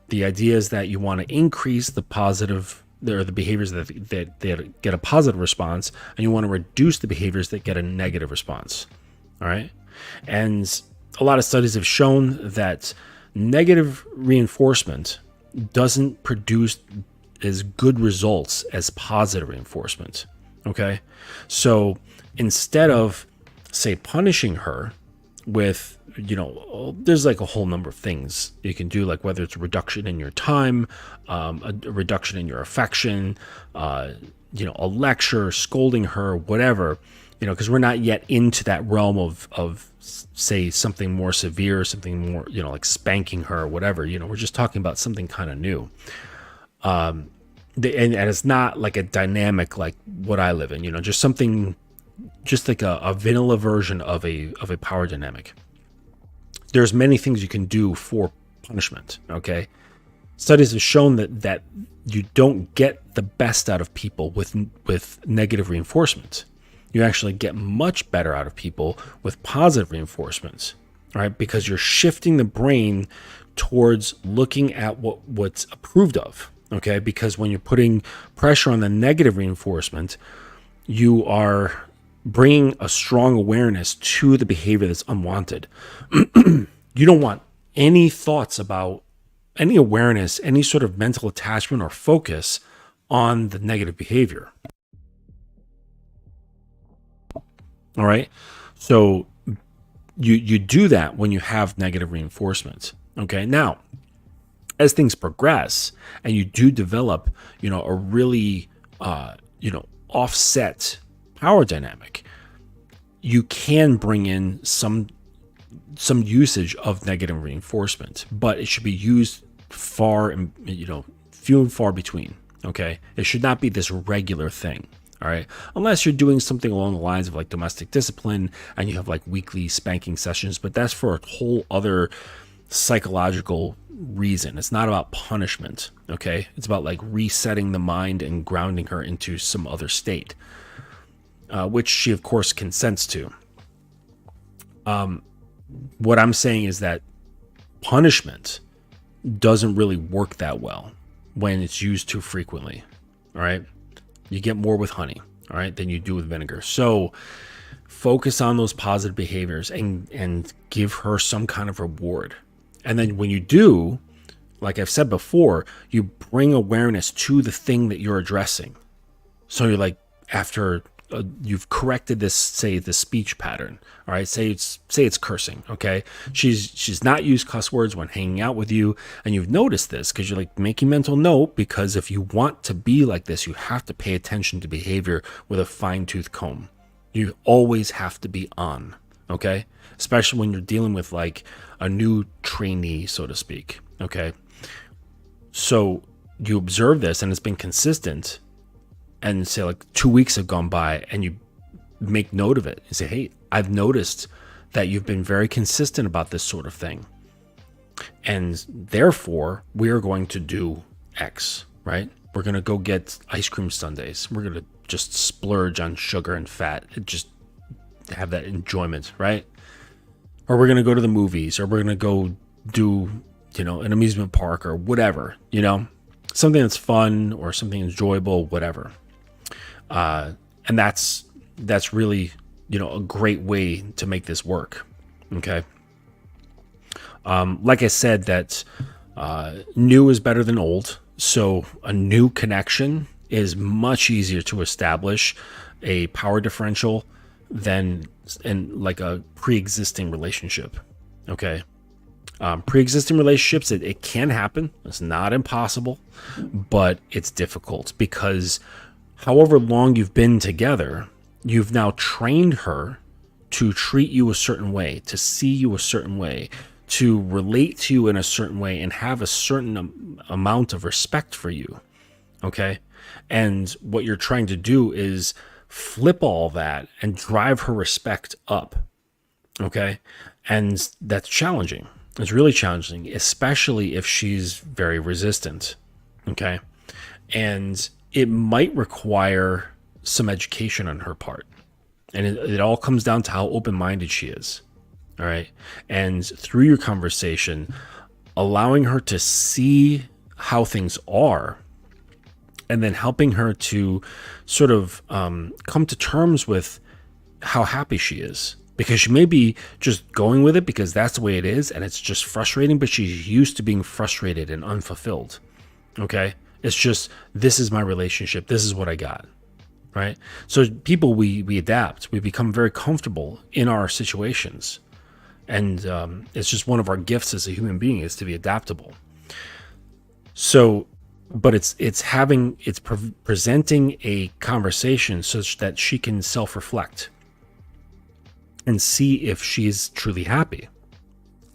The idea is that you want to increase the positive or the behaviors that get a positive response, and you want to reduce the behaviors that get a negative response. All right. And a lot of studies have shown that negative reinforcement doesn't produce as good results as positive reinforcement. Okay. So instead of, say, punishing her with, there's like a whole number of things you can do, like whether it's a reduction in your time, a reduction in your affection, a lecture, scolding her, whatever, because we're not yet into that realm of say something more severe, something more, like spanking her or whatever, we're just talking about something kind of new. And it's not like a dynamic like what I live in, just something, just like a vanilla version of a power dynamic. There's many things you can do for punishment, okay? Studies have shown that you don't get the best out of people with negative reinforcement. You actually get much better out of people with positive reinforcements, all right? Because you're shifting the brain towards looking at what's approved of, okay? Because when you're putting pressure on the negative reinforcement, you are bringing a strong awareness to the behavior that's unwanted. You don't want any thoughts about any awareness, any sort of mental attachment or focus on the negative behavior. All right. So you do that when you have negative reinforcement. Okay. Now, as things progress and you do develop, a really, offset power dynamic, you can bring in some usage of negative reinforcement, but it should be used few and far between. Okay. It should not be this regular thing. All right. Unless you're doing something along the lines of like domestic discipline and you have like weekly spanking sessions, but that's for a whole other psychological reason. It's not about punishment. Okay. It's about like resetting the mind and grounding her into some other state, which she, of course, consents to. What I'm saying is that punishment doesn't really work that well when it's used too frequently. All right. You get more with honey, all right, than you do with vinegar. So focus on those positive behaviors and give her some kind of reward. And then when you do, like I've said before, you bring awareness to the thing that you're addressing. So you're like, after you've corrected this, say the speech pattern, all right, say it's cursing, okay, she's not used cuss words when hanging out with you, and you've noticed this because you're like making mental note, because if you want to be like this, you have to pay attention to behavior with a fine-tooth comb. You always have to be on, okay, especially when you're dealing with like a new trainee, so to speak. Okay, so you observe this and it's been consistent, and say like 2 weeks have gone by and you make note of it and say, hey, I've noticed that you've been very consistent about this sort of thing, and therefore we are going to do X, right? We're going to go get ice cream sundaes. We're going to just splurge on sugar and fat and just have that enjoyment, right? Or we're going to go to the movies, or we're going to go do, an amusement park or whatever, something that's fun or something enjoyable, whatever. And that's really, a great way to make this work. Okay. Like I said, that new is better than old. So a new connection is much easier to establish a power differential than in like a pre-existing relationship. Okay. Pre-existing relationships, it can happen. It's not impossible, but it's difficult because however long you've been together, you've now trained her to treat you a certain way, to see you a certain way, to relate to you in a certain way, and have a certain amount of respect for you. Okay? And what you're trying to do is flip all that and drive her respect up. Okay? And that's challenging. It's really challenging, especially if she's very resistant. Okay? And it might require some education on her part. And it all comes down to how open-minded she is. All right. And through your conversation, allowing her to see how things are, and then helping her to sort of come to terms with how happy she is. Because she may be just going with it because that's the way it is, and it's just frustrating, but she's used to being frustrated and unfulfilled. Okay? It's just, this is my relationship. This is what I got. Right? So people, we adapt. We become very comfortable in our situations. And it's just one of our gifts as a human being is to be adaptable. So, but it's presenting a conversation such that she can self-reflect and see if she's truly happy,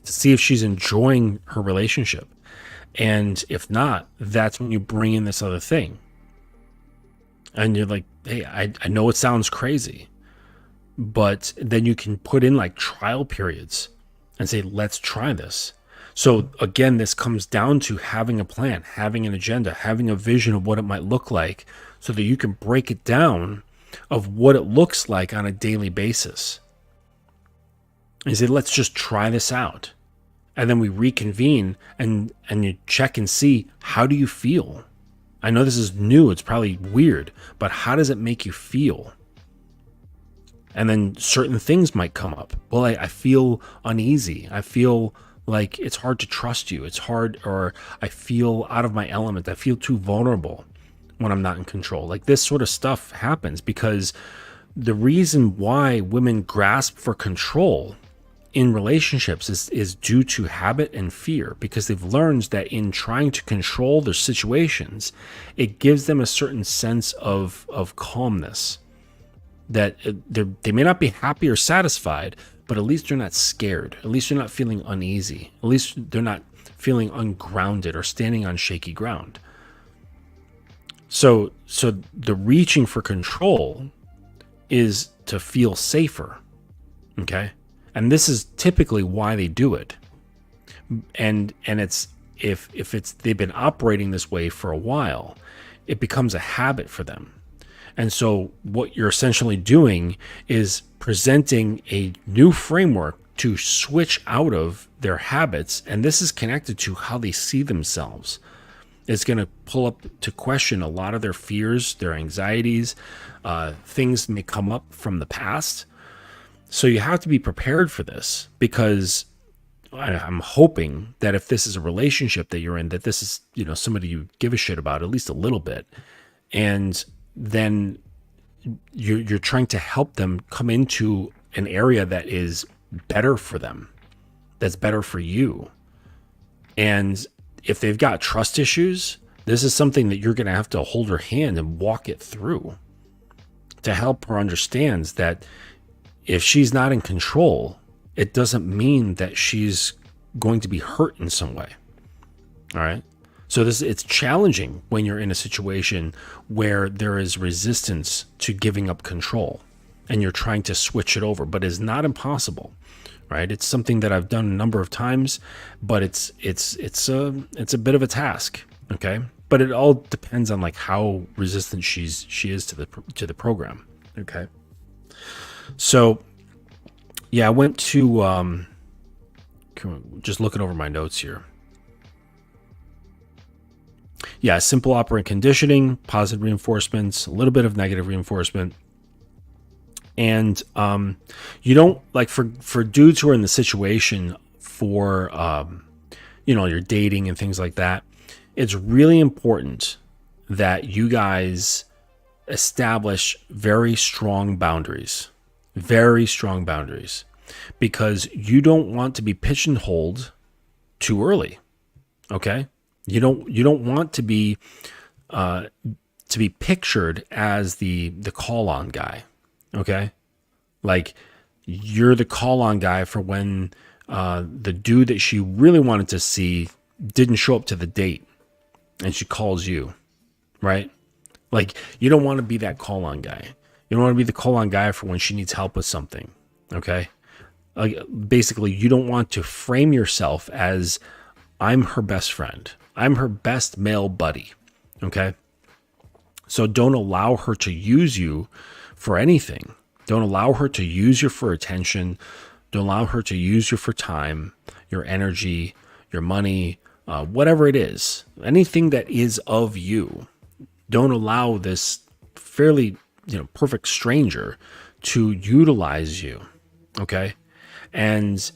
to see if she's enjoying her relationship. And if not, that's when you bring in this other thing. And you're like, hey, I know it sounds crazy, but then you can put in like trial periods and say, let's try this. So again, this comes down to having a plan, having an agenda, having a vision of what it might look like so that you can break it down of what it looks like on a daily basis. And you say, let's just try this out. And then we reconvene and you check and see, how do you feel? I know this is new, it's probably weird, but how does it make you feel? And then certain things might come up. Well, I feel uneasy. I feel like it's hard to trust you. It's hard, or I feel out of my element. I feel too vulnerable when I'm not in control. Like this sort of stuff happens because the reason why women grasp for control in relationships is due to habit and fear, because they've learned that in trying to control their situations, it gives them a certain sense of calmness, that they may not be happy or satisfied, but at least they're not scared. At least they're not feeling uneasy. At least they're not feeling ungrounded or standing on shaky ground. So the reaching for control is to feel safer. Okay? And this is typically why they do it. And it's if it's they've been operating this way for a while, it becomes a habit for them. And so what you're essentially doing is presenting a new framework to switch out of their habits, and this is connected to how they see themselves. It's going to pull up to question a lot of their fears, their anxieties. Things may come up from the past. So you have to be prepared for this, because I'm hoping that if this is a relationship that you're in, that this is, somebody you give a shit about at least a little bit. And then you're trying to help them come into an area that is better for them, that's better for you. And if they've got trust issues, this is something that you're going to have to hold her hand and walk it through to help her understand that if she's not in control, it doesn't mean that she's going to be hurt in some way. All right. So it's challenging when you're in a situation where there is resistance to giving up control and you're trying to switch it over, but it's not impossible, right? It's something that I've done a number of times, but it's a bit of a task, okay? But it all depends on like how resistant she is to the program, okay? So yeah, I went to just looking over my notes here. Yeah, simple operant conditioning, positive reinforcements, a little bit of negative reinforcement. And you don't, like, for dudes who are in the situation for you're dating and things like that, it's really important that you guys establish very strong boundaries, because you don't want to be pigeonholed too early. Okay? You don't want to be pictured as the call on guy. Okay? Like, you're the call on guy for when the dude that she really wanted to see didn't show up to the date and she calls you, right? Like, you don't want to be that call on guy. You don't want to be the call on guy for when she needs help with something. Okay? Like, basically, you don't want to frame yourself as, I'm her best friend. I'm her best male buddy. Okay? So don't allow her to use you for anything. Don't allow her to use you for attention. Don't allow her to use you for time, your energy, your money, whatever it is. Anything that is of you. Don't allow this fairly, perfect stranger to utilize you. Okay? And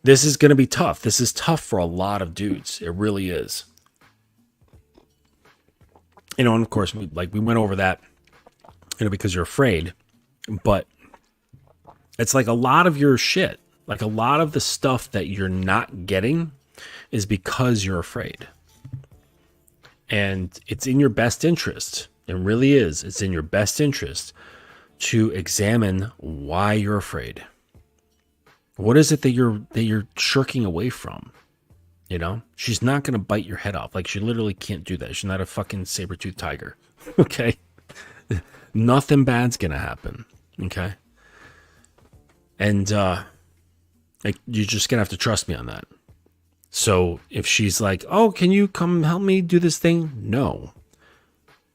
this is going to be tough. This is tough for a lot of dudes. It really is. And of course, we went over that, because you're afraid. But it's like a lot of your shit, like a lot of the stuff that you're not getting is because you're afraid. And it's in your best interest. It really is. It's in your best interest to examine why you're afraid. What is it that you're shirking away from? She's not going to bite your head off. Like, she literally can't do that. She's not a fucking saber-toothed tiger. Okay? Nothing bad's going to happen. Okay? And you're just going to have to trust me on that. So if she's like, oh, can you come help me do this thing? No.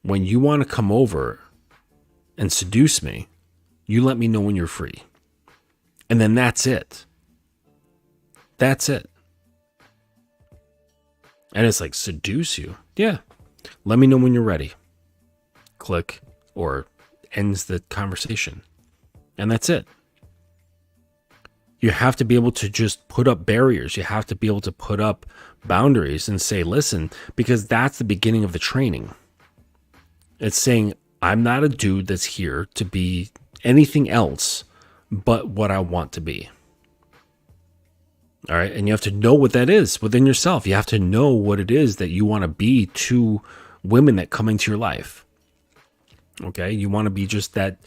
When you want to come over and seduce me, you let me know when you're free. And then that's it. That's it. And it's like, seduce you? Yeah. Let me know when you're ready. Click, or ends the conversation. And that's it. You have to be able to just put up barriers. You have to be able to put up boundaries and say, listen, because that's the beginning of the training. It's saying, I'm not a dude that's here to be anything else but what I want to be. All right. And you have to know what that is within yourself. You have to know what it is that you want to be to women that come into your life. Okay. You want to be just that,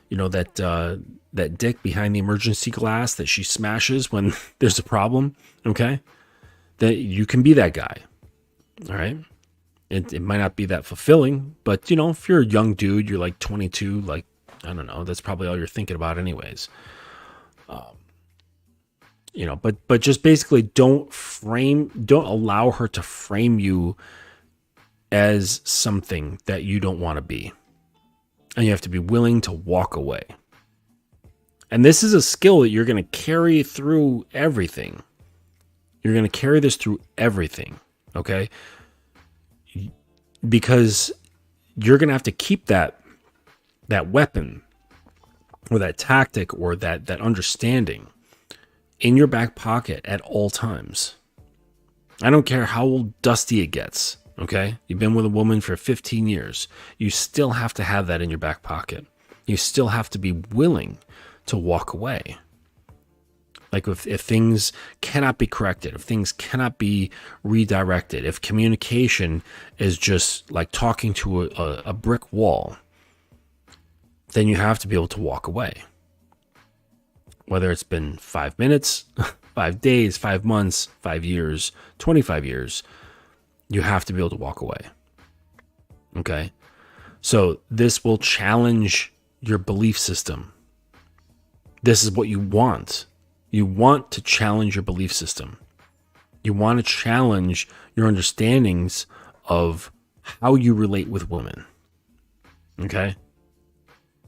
that dick behind the emergency glass that she smashes when there's a problem. Okay. That you can be that guy. All right. It might not be that fulfilling, but if you're a young dude, you're like 22, like, I don't know, that's probably all you're thinking about anyways. But just basically don't allow her to frame you as something that you don't want to be. And you have to be willing to walk away. And this is a skill that you're going to carry through everything. You're going to carry this through everything, okay? Because you're going to have to keep that weapon or that tactic or that understanding in your back pocket at all times. I don't care how dusty it gets, okay? You've been with a woman for 15 years. You still have to have that in your back pocket. You still have to be willing to walk away. Like if things cannot be corrected, if things cannot be redirected, if communication is just like talking to a brick wall, then you have to be able to walk away. Whether it's been 5 minutes, 5 days, 5 months, 5 years, 25 years, you have to be able to walk away. Okay? So this will challenge your belief system. This is what you want. You want to challenge your belief system. You want to challenge your understandings of how you relate with women. Okay?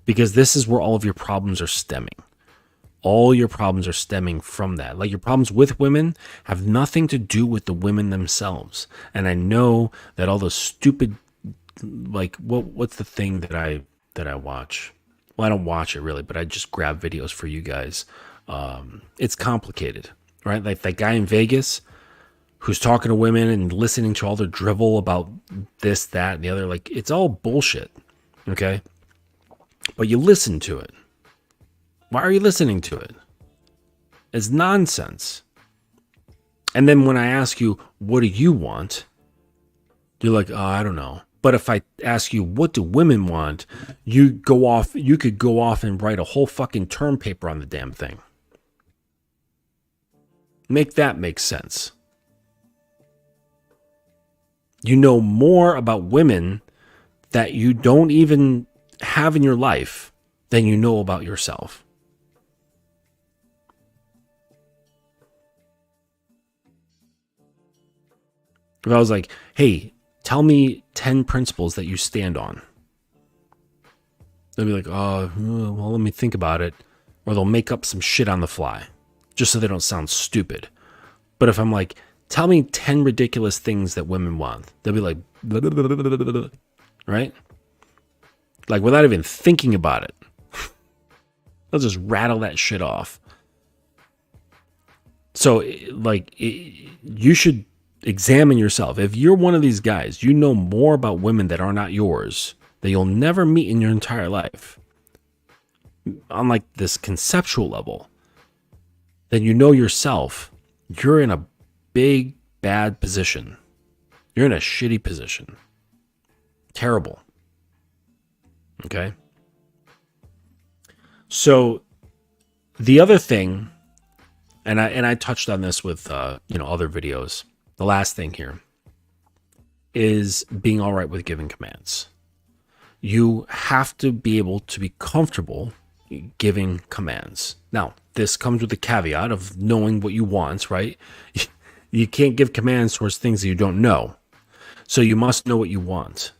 Because this is where all of your problems are stemming. All your problems are stemming from that. Like your problems with women have nothing to do with the women themselves. And I know that all those stupid, like what's the thing that I watch? Well, I don't watch it really, but I just grab videos for you guys. It's complicated, right? Like that guy in Vegas who's talking to women and listening to all their drivel about this, that, and the other. Like it's all bullshit. Okay. But you listen to it. Why are you listening to it? It's nonsense. And then when I ask you, what do you want? You're like, oh, I don't know. But if I ask you, what do women want? You could go off and write a whole fucking term paper on the damn thing. Make that make sense. You know more about women that you don't even have in your life than you know about yourself. If I was like, hey, tell me 10 principles that you stand on. They'll be like, oh, well, let me think about it. Or they'll make up some shit on the fly, just so they don't sound stupid. But if I'm like, tell me 10 ridiculous things that women want, they'll be like, blah, blah, blah, blah, blah, blah, right? Like without even thinking about it. They'll just rattle that shit off. So, like, you should examine yourself. If you're one of these guys, you know more about women that are not yours, that you'll never meet in your entire life, on like this conceptual level, then you know yourself, you're in a big, bad position. You're in a shitty position. Terrible. Okay? So, the other thing, and I touched on this with other videos. The last thing here is being all right with giving commands. You have to be able to be comfortable giving commands. Now, this comes with the caveat of knowing what you want, right? You can't give commands towards things that you don't know. So you must know what you want.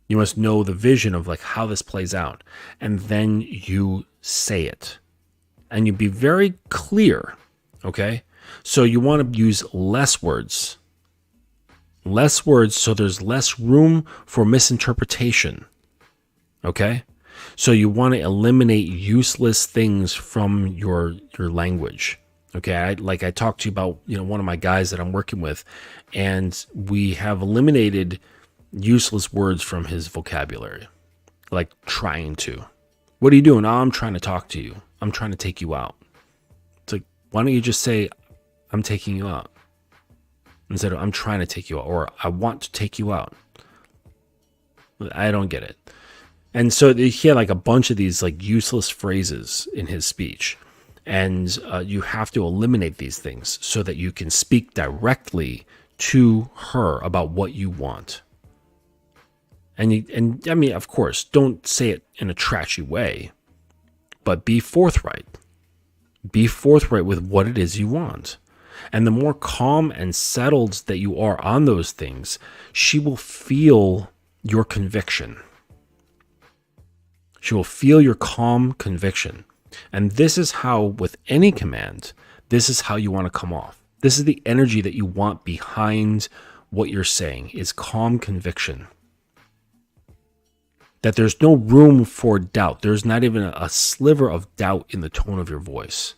You must know the vision of like how this plays out. And then you say it. And you be very clear, okay? So you want to use less words. Less words so there's less room for misinterpretation. Okay? So you want to eliminate useless things from your language. Okay? I talked to you about, one of my guys that I'm working with, and we have eliminated useless words from his vocabulary. Like trying to. What are you doing? Oh, I'm trying to talk to you. I'm trying to take you out. It's like, why don't you just say, I'm taking you out, instead of I'm trying to take you out, or I want to take you out. I don't get it. And so he had like a bunch of these like useless phrases in his speech. And you have to eliminate these things so that you can speak directly to her about what you want. And I mean, of course, don't say it in a trashy way, but be forthright. Be forthright with what it is you want. And the more calm and settled that you are on those things, she will feel your conviction. She will feel your calm conviction. And this is how, with any command, this is how you want to come off. This is the energy that you want behind what you're saying, is calm conviction. That there's no room for doubt. There's not even a sliver of doubt in the tone of your voice.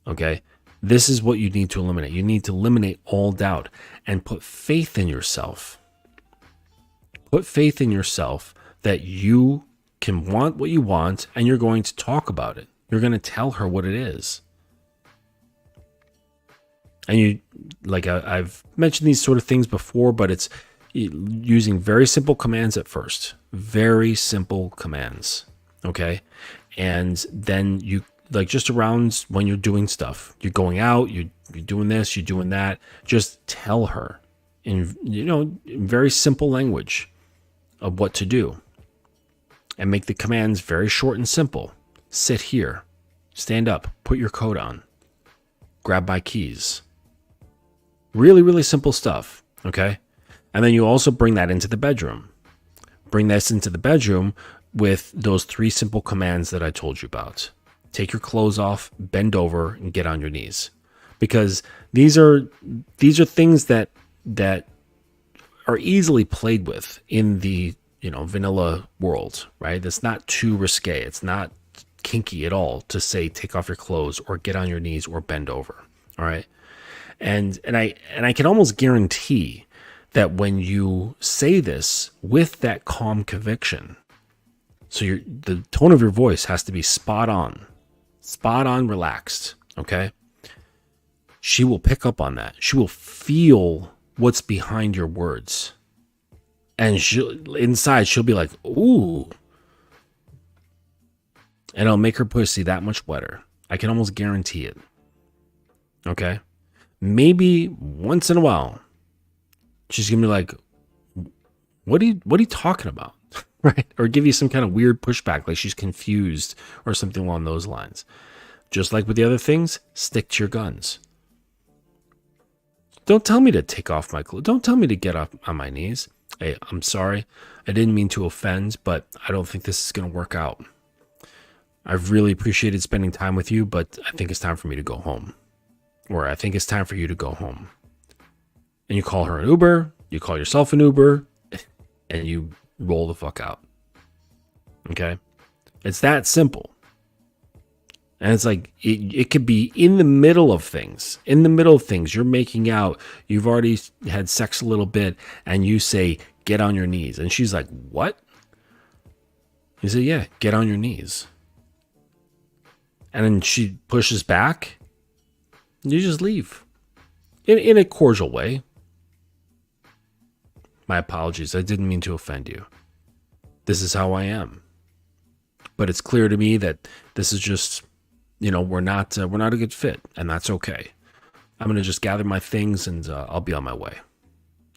Okay? This is what you need to eliminate. You need to eliminate all doubt and put faith in yourself. Put faith in yourself that you can want what you want and you're going to talk about it. You're going to tell her what it is. And you, like I've mentioned these sort of things before, but it's using very simple commands at first. Very simple commands. Okay? And then you, like, just around when you're doing stuff, you're going out, you're doing this, you're doing that, just tell her in, in very simple language of what to do. And make the commands very short and simple. Sit here. Stand up. Put your coat on. Grab my keys. Really, really simple stuff. Okay? And then you also bring that into the bedroom. Bring this into the bedroom with those 3 simple commands that I told you about. Take your clothes off, bend over, and get on your knees. Because these are things that are easily played with in the vanilla world, right? It's not too risque. It's not kinky at all to say take off your clothes or get on your knees or bend over. All right. And I can almost guarantee that when you say this with that calm conviction, so the tone of your voice has to be spot on, relaxed. Okay. She will pick up on that. She will feel what's behind your words. And she'll be like, ooh. And it'll make her pussy that much wetter. I can almost guarantee it. Okay? Maybe once in a while, she's going to be like, what are you talking about? Right? Or give you some kind of weird pushback, like she's confused or something along those lines. Just like with the other things, stick to your guns. Don't tell me to take off my clothes. Don't tell me to get up on my knees. Hey, I'm sorry. I didn't mean to offend, but I don't think this is going to work out. I've really appreciated spending time with you, but I think it's time for me to go home. Or I think it's time for you to go home. And you call her an Uber, you call yourself an Uber, and you roll the fuck out. Okay? It's that simple. And it's like, it could be in the middle of things. In the middle of things, you're making out, you've already had sex a little bit, and you say, get on your knees. And she's like, what? You say, yeah, get on your knees. And then she pushes back, and you just leave. In a cordial way. My apologies, I didn't mean to offend you. This is how I am. But it's clear to me that this is just... we're not a good fit, and that's okay. I'm going to just gather my things and I'll be on my way.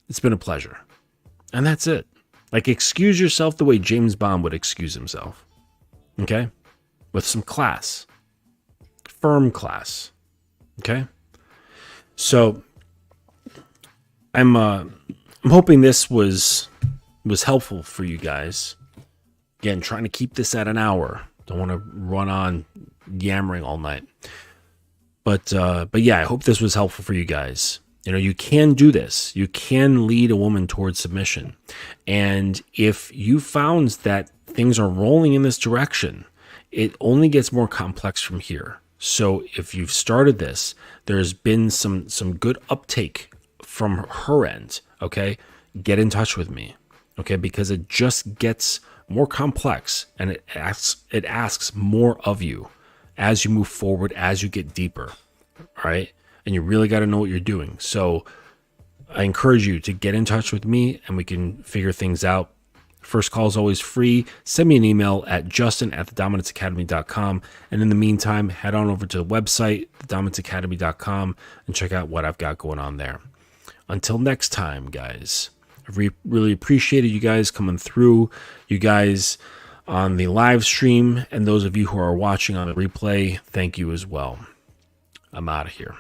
It's been a pleasure. And that's it. Like, excuse yourself the way James Bond would excuse himself. Okay? With some class. Firm class. Okay? So, I'm hoping this was helpful for you guys. Again, trying to keep this at an hour. Don't want to run on yammering all night. But yeah, I hope this was helpful for you guys. You can do this. You can lead a woman towards submission. And if you found that things are rolling in this direction, it only gets more complex from here. So if you've started this, there's been some good uptake from her end, okay? Get in touch with me, okay? Because it just gets more complex, and it asks more of you as you move forward, as you get deeper, all right? And you really got to know what you're doing. So I encourage you to get in touch with me, and we can figure things out. First call is always free. Send me an email at justin@thedominanceacademy.com. And in the meantime, head on over to the website, thedominanceacademy.com, and check out what I've got going on there. Until next time, guys, I I really appreciated you guys coming through, you guys on the live stream, and those of you who are watching on the replay, thank you as well. I'm out of here.